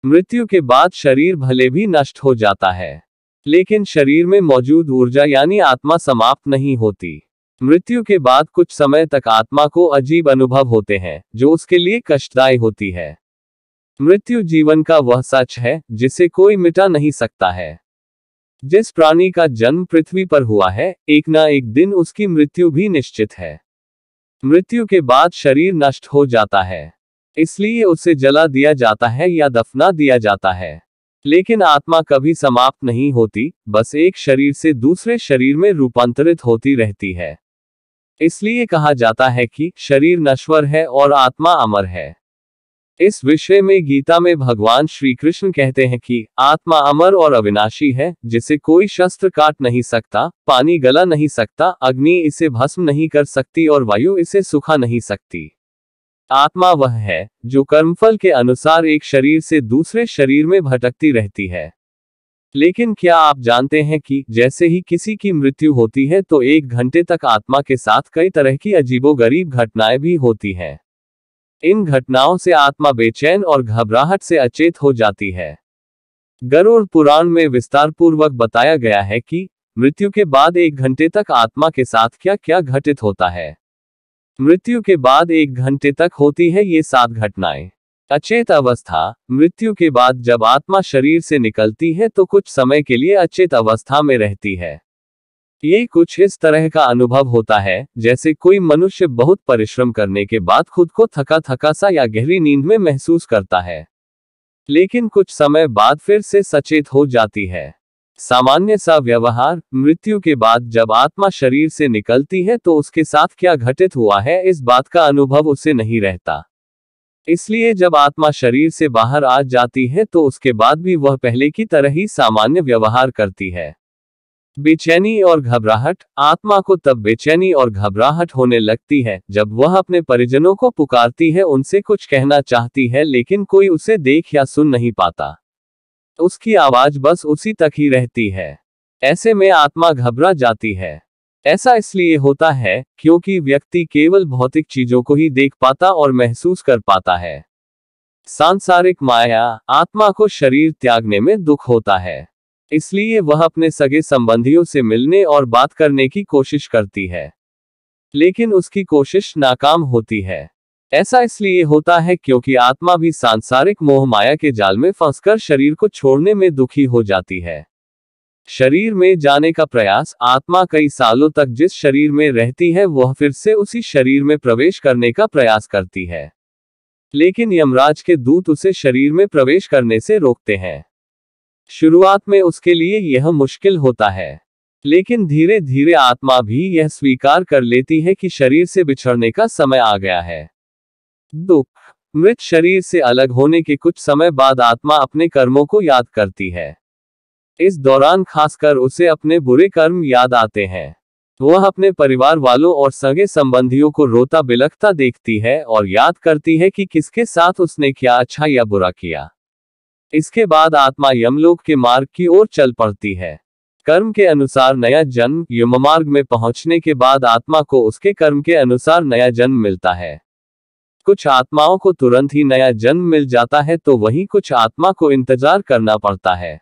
मृत्यु के बाद शरीर भले भी नष्ट हो जाता है, लेकिन शरीर में मौजूद ऊर्जा यानी आत्मा समाप्त नहीं होती। मृत्यु के बाद कुछ समय तक आत्मा को अजीब अनुभव होते हैं, जो उसके लिए कष्टदायी होती है। मृत्यु जीवन का वह सच है जिसे कोई मिटा नहीं सकता है। जिस प्राणी का जन्म पृथ्वी पर हुआ है, एक ना एक दिन उसकी मृत्यु भी निश्चित है। मृत्यु के बाद शरीर नष्ट हो जाता है, इसलिए उसे जला दिया जाता है या दफना दिया जाता है। लेकिन आत्मा कभी समाप्त नहीं होती, बस एक शरीर से दूसरे शरीर में रूपांतरित होती रहती है। इसलिए कहा जाता है कि शरीर नश्वर है और आत्मा अमर है। इस विषय में गीता में भगवान श्री कृष्ण कहते हैं कि आत्मा अमर और अविनाशी है, जिसे कोई शस्त्र काट नहीं सकता, पानी गला नहीं सकता, अग्नि इसे भस्म नहीं कर सकती और वायु इसे सुखा नहीं सकती। आत्मा वह है जो कर्मफल के अनुसार एक शरीर से दूसरे शरीर में भटकती रहती है। लेकिन क्या आप जानते हैं कि जैसे ही किसी की मृत्यु होती है तो 1 घंटे तक आत्मा के साथ कई तरह की अजीबोगरीब घटनाएं भी होती हैं। इन घटनाओं से आत्मा बेचैन और घबराहट से अचेत हो जाती है। गरुड़ पुराण में विस्तारपूर्वक बताया गया है कि मृत्यु के बाद 1 घंटे तक आत्मा के साथ क्या क्या घटित होता है। मृत्यु के बाद 1 घंटे तक होती है ये 7 घटनाएं। अचेत अवस्था। मृत्यु के बाद जब आत्मा शरीर से निकलती है तो कुछ समय के लिए अचेत अवस्था में रहती है। ये कुछ इस तरह का अनुभव होता है जैसे कोई मनुष्य बहुत परिश्रम करने के बाद खुद को थका थका सा या गहरी नींद में महसूस करता है, लेकिन कुछ समय बाद फिर से सचेत हो जाती है। सामान्य सा व्यवहार। मृत्यु के बाद जब आत्मा शरीर से निकलती है तो उसके साथ क्या घटित हुआ है इस बात का अनुभव उसे नहीं रहता। इसलिए जब आत्मा शरीर से बाहर आ जाती है तो उसके बाद भी वह पहले की तरह ही सामान्य व्यवहार करती है। बेचैनी और घबराहट। आत्मा को तब बेचैनी और घबराहट होने लगती है जब वह अपने परिजनों को पुकारती है, उनसे कुछ कहना चाहती है, लेकिन कोई उसे देख या सुन नहीं पाता। उसकी आवाज बस उसी तक ही रहती है। ऐसे में आत्मा घबरा जाती है। ऐसा इसलिए होता है क्योंकि व्यक्ति केवल भौतिक चीजों को ही देख पाता और महसूस कर पाता है। सांसारिक माया। आत्मा को शरीर त्यागने में दुख होता है, इसलिए वह अपने सगे संबंधियों से मिलने और बात करने की कोशिश करती है, लेकिन उसकी कोशिश नाकाम होती है। ऐसा इसलिए होता है क्योंकि आत्मा भी सांसारिक मोह माया के जाल में फंसकर शरीर को छोड़ने में दुखी हो जाती है। शरीर में जाने का प्रयास। आत्मा कई सालों तक जिस शरीर में रहती है वह फिर से उसी शरीर में प्रवेश करने का प्रयास करती है, लेकिन यमराज के दूत उसे शरीर में प्रवेश करने से रोकते हैं। शुरुआत में उसके लिए यह मुश्किल होता है, लेकिन धीरे धीरे आत्मा भी यह स्वीकार कर लेती है कि शरीर से बिछड़ने का समय आ गया है। दुख। मृत शरीर से अलग होने के कुछ समय बाद आत्मा अपने कर्मों को याद करती है। इस दौरान खासकर उसे अपने बुरे कर्म याद आते हैं। वह अपने परिवार वालों और सगे संबंधियों को रोता बिलखता देखती है और याद करती है कि किसके साथ उसने क्या अच्छा या बुरा किया। इसके बाद आत्मा यमलोक के मार्ग की ओर चल पड़ती है। कर्म के अनुसार नया जन्म। यममार्ग में पहुंचने के बाद आत्मा को उसके कर्म के अनुसार नया जन्म मिलता है। कुछ आत्माओं को तुरंत ही नया जन्म मिल जाता है तो वहीं कुछ आत्मा को इंतजार करना पड़ता है।